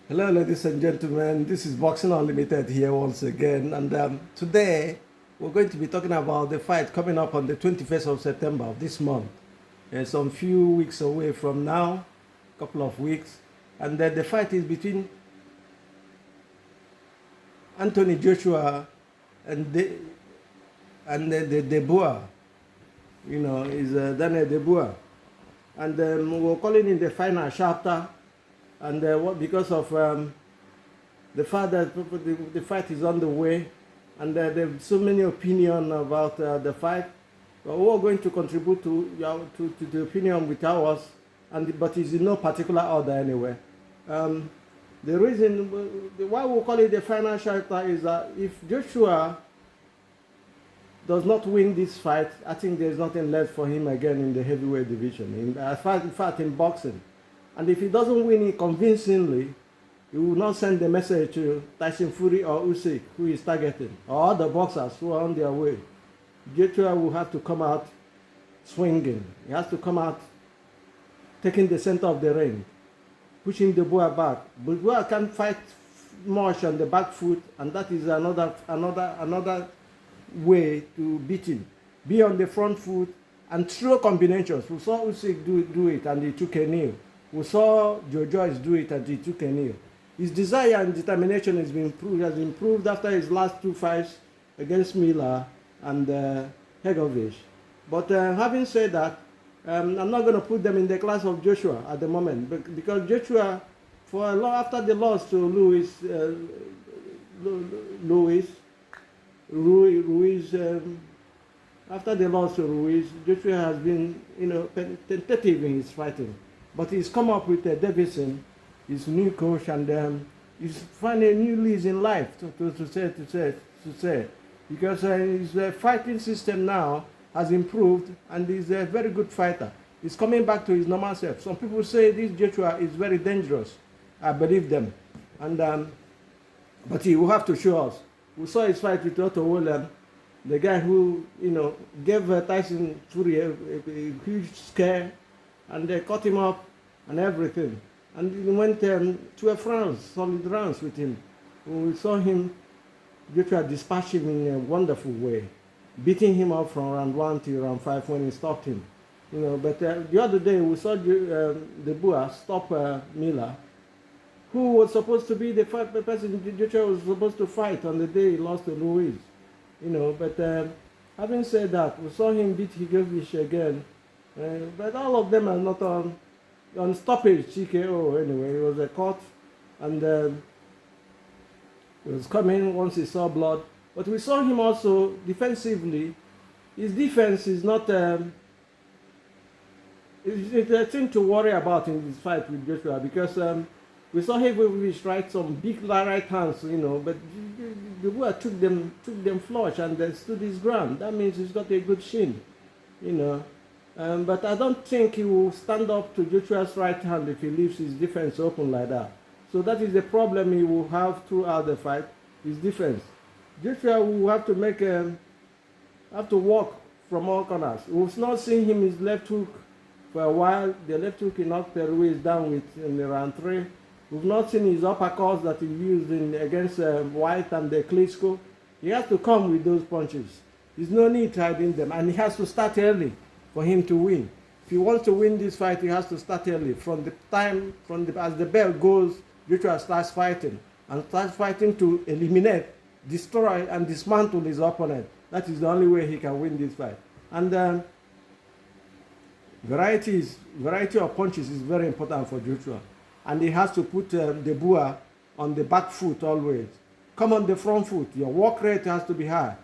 Hello, ladies and gentlemen. This is Boxing Unlimited here once again. And today we're going to be talking about the fight coming up on the 21st of September of this month. It's some few weeks away from now, a couple of weeks. And the fight is between Anthony Joshua and the Dubois. Is Daniel Dubois. And we're calling it the final chapter. And because of the fact that the fight is on the way, and there's so many opinions about the fight, but we're going to contribute to the opinion with ours, but it's in no particular order anyway. The reason why we call it the final chapter is that if Joshua does not win this fight, I think there's nothing left for him again in the heavyweight division. In fact, in boxing. And if he doesn't win it convincingly, he will not send the message to Tyson Fury or Usyk, who is targeting, or other boxers who are on their way. Joshua will have to come out swinging. He has to come out taking the center of the ring, pushing the Dubois back. But Dubois can't fight much on the back foot, and that is another way to beat him. Be on the front foot and throw combinations. We saw Usyk do it, and he took a knee. We saw Dubois do it, and he took a knee. His desire and determination has improved after his last two fights against Miller and Hegovich. But having said that, I'm not going to put them in the class of Joshua at the moment, because Joshua, after the loss to Ruiz, after the loss to Ruiz, Joshua has been, tentative in his fighting, but he's come up with Davidson, his new coach, and he's finding a new lease in life to say, because his fighting system now has improved, and he's a very good fighter. He's coming back to his normal self. Some people say this Joshua is very dangerous. I believe them, and but he will have to show us. We saw his fight with Otto William, the guy who gave Tyson Fury a huge scare, and they cut him up and everything. And he went 12 rounds, solid rounds with him. We saw him, Joshua dispatch him in a wonderful way, beating him up from round 1 to round 5 when he stopped him. But the other day we saw Dubois stop Miller, who was supposed to be the person Joshua was supposed to fight on the day he lost to Ruiz. But having said that, we saw him beat Hegovich again. But all of them are not on stoppage TKO anyway. It was a cut, and he was coming once he saw blood. But we saw him also defensively. His defense is not it's a thing to worry about in this fight with Joshua, because we saw Heavyweight strike some big right hands, but Dubois took them flush and stood his ground. That means he's got a good shin, but I don't think he will stand up to Joshua's right hand if he leaves his defense open like that. So that is the problem he will have throughout the fight, his defense. Joshua will have to walk from all corners. We've not seen him his left hook for a while. The left hook he knocked Ruiz down with in the round 3. We've not seen his uppercuts that he used against White and the Klitschko. He has to come with those punches. There's no need hiding them, and he has to start early for him to win. If he wants to win this fight, he has to start early. As the bell goes, Joshua starts fighting to eliminate, destroy, and dismantle his opponent. That is the only way he can win this fight. And variety of punches is very important for Joshua. And he has to put Dubois on the back foot always. Come on the front foot. Your walk rate has to be high.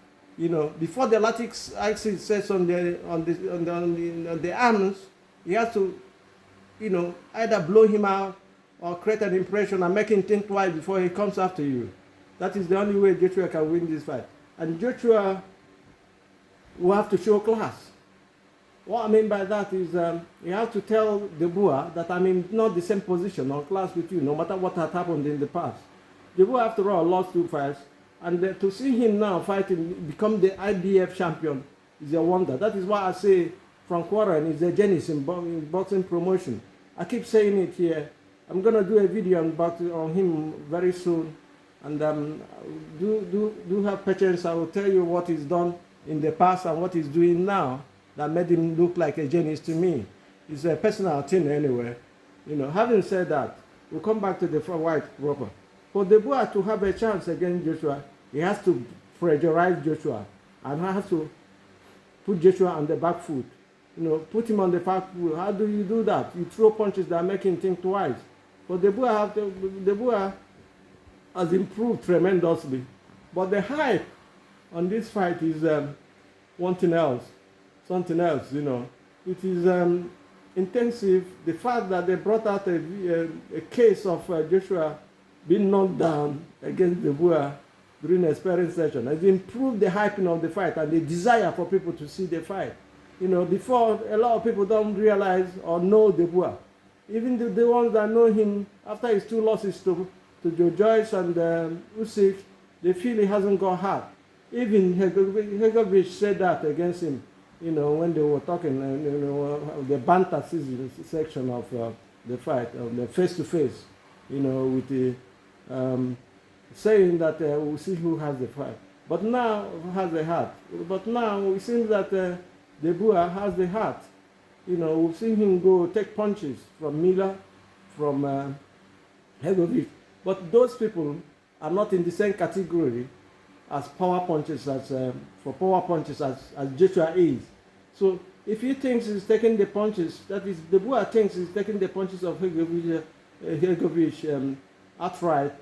Before the lactic acid sets on the arms, he has to, either blow him out or create an impression and make him think twice before he comes after you. That is the only way Joshua can win this fight. And Joshua will have to show class. What I mean by that is you have to tell Dubois that I'm in not the same position or class with you, no matter what had happened in the past. Dubois, after all, lost 2 fights. And to see him now fighting, become the IBF champion, is a wonder. That is why I say Frank Warren is a genius in boxing promotion. I keep saying it here. I'm gonna do a video on him very soon, and do have patience. I will tell you what he's done in the past and what he's doing now that made him look like a genius to me. It's a personal thing anyway. Having said that, we'll come back to the white proper. For Dubois to have a chance against Joshua, he has to pressurize Joshua and has to put Joshua on the back foot. Put him on the back foot. How do you do that? You throw punches that make him think twice. But Dubois has improved tremendously. But the hype on this fight is something else. It is intensive. The fact that they brought out a case of Joshua being knocked down against Dubois during a sparring session has improved the hyping of the fight and the desire for people to see the fight. Before, a lot of people don't realize or know Dubois. Even the ones that know him after his 2 losses to Joyce and Usyk, they feel he hasn't got hurt. Even Hegovich said that against him, when they were talking, the banter section of the fight, of the face-to-face, with the saying that we'll see who has the fight. But now, who has the heart? But now, it seems that Dubois has the heart. We've seen him go take punches from Miller, from Hegovich. But those people are not in the same category as power punches as Joshua is. So if he thinks he's taking the punches, that is, Dubois thinks he's taking the punches of Hegovich outright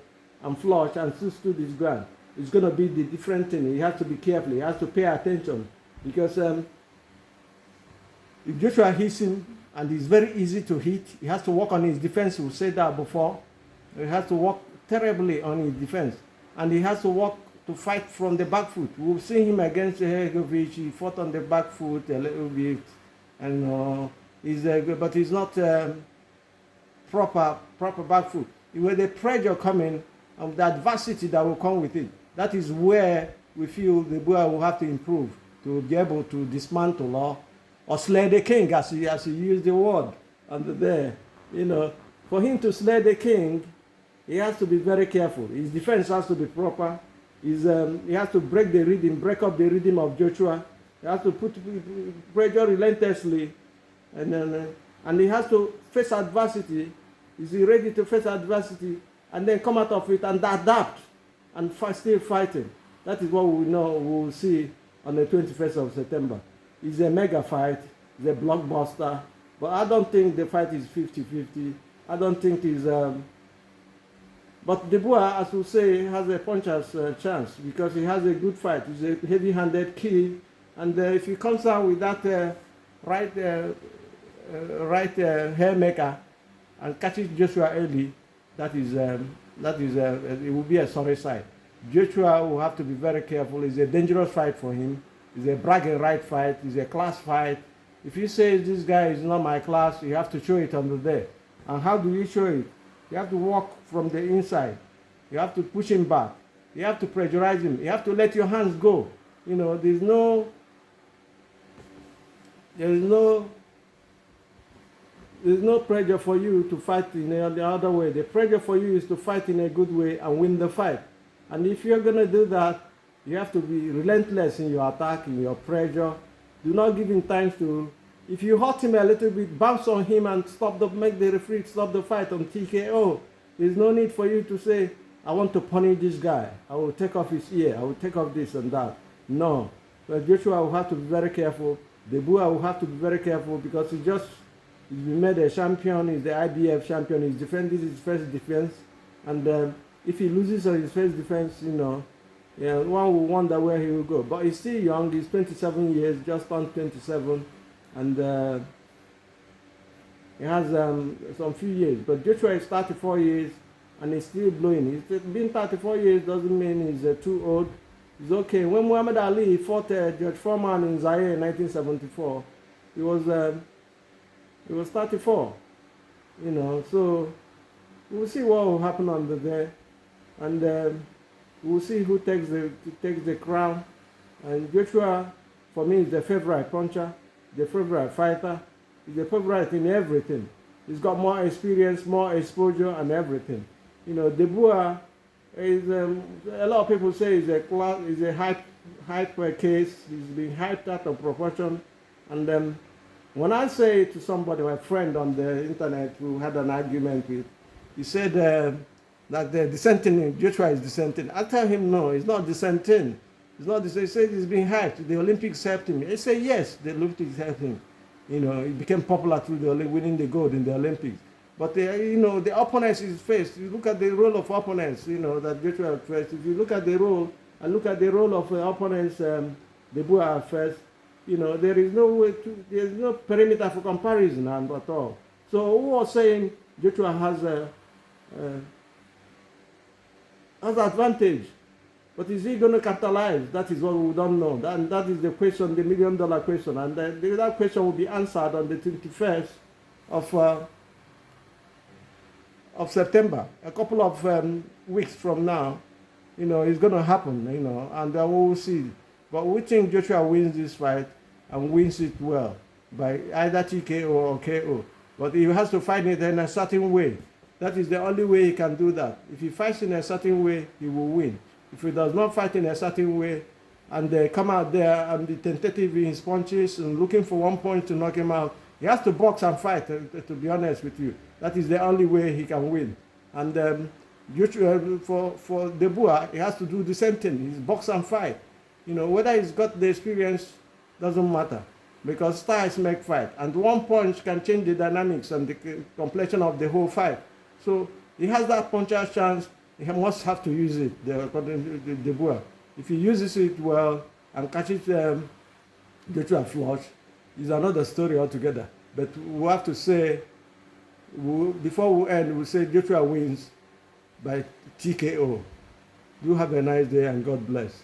and flush and still stood his ground, it's going to be the different thing. He has to be careful. He has to pay attention because if Joshua hits him, and it's very easy to hit, he has to work on his defense. We said that before. He has to work terribly on his defense, and he has to work to fight from the back foot. We've seen him against Hegovich. He fought on the back foot a little bit, and but he's not proper back foot. With the pressure coming and the adversity that will come with it, that is where we feel the boy will have to improve to be able to dismantle or slay the king, as he used the word under there. For him to slay the king, he has to be very careful. His defense has to be proper. He has to break up the rhythm of Joshua. He has to put pressure relentlessly, and he has to face adversity. Is he ready to face adversity and then come out of it and adapt and still fighting? That is what we know we will see on the 21st of September. It's a mega fight. It's a blockbuster. But I don't think the fight is 50-50. I don't think it's... But Dubois, as we say, has a puncher's chance because he has a good fight. He's a heavy-handed kid. And if he comes out with that right hairmaker and catches Joshua early, it will be a sorry sight. Joshua will have to be very careful. It's a dangerous fight for him. It's a bragging right fight. It's a class fight. If you say this guy is not my class, you have to show it under there. And how do you show it? You have to walk from the inside. You have to push him back. You have to pressurize him. You have to let your hands go. There's no pressure for you to fight in the other way. The pressure for you is to fight in a good way and win the fight. And if you're going to do that, you have to be relentless in your attack, in your pressure. Do not give him time to... If you hurt him a little bit, bounce on him and make the referee stop the fight on TKO. There's no need for you to say, I want to punish this guy. I will take off his ear. I will take off this and that. No. But Joshua will have to be very careful. Dubois will have to be very careful because he's been made a champion. He's the IBF champion. He's defending his first defense. And if he loses on his first defense, one will wonder where he will go. But he's still young. He's 27 years, just turned 27. And he has some few years. But Joshua is 34 years and he's still blowing. He's been 34 years doesn't mean he's too old. It's okay. When Muhammad Ali fought George Foreman in Zaire in 1974, he was 34. So we'll see what will happen under there. And we'll see who takes the crown. And Joshua, for me, is the favorite puncher, the favorite fighter. He's the favorite in everything. He's got more experience, more exposure, and everything. You know, Dubois is a lot of people say is a hype case. He's been hyped out of proportion, and when I say to somebody, my friend on the internet who had an argument with, he said that the dissenting, Joshua is dissenting. I tell him no, he's not dissenting. It's not this. He said he's been hyped. The Olympics helped him. He said yes, the Olympics helped him. You know, he became popular through winning the gold in the Olympics. But you know, the opponents is faced. You look at the role of opponents. You know that Joshua faced. If you look at the role and look at the role of opponents, Dubois first. You know, there is no way to. There is no perimeter for comparison at all. So who was saying Joshua has advantage? But is he going to capitalize? That is what we don't know. That is the question, the $1 million question. And that question will be answered on the 21st of September. A couple of weeks from now, you know, it's going to happen, you know, and then we will see. But we think Joshua wins this fight and wins it well by either TKO or KO. But he has to fight it in a certain way. That is the only way he can do that. If he fights in a certain way, he will win. If he does not fight in a certain way and they come out there and be tentative in his punches and looking for 1 point to knock him out, he has to box and fight, to be honest with you. That is the only way he can win. And for Dubois, he has to do the same thing. He's box and fight. You know, whether he's got the experience doesn't matter because styles make fight. And 1 punch can change the dynamics and the complexion of the whole fight. So he has that puncher's chance. He must have to use it, according to Dubois. If he uses it well and catches Joshua flush, it's another story altogether. But we have to say, before we end, we'll say Joshua wins by TKO. You have a nice day and God bless.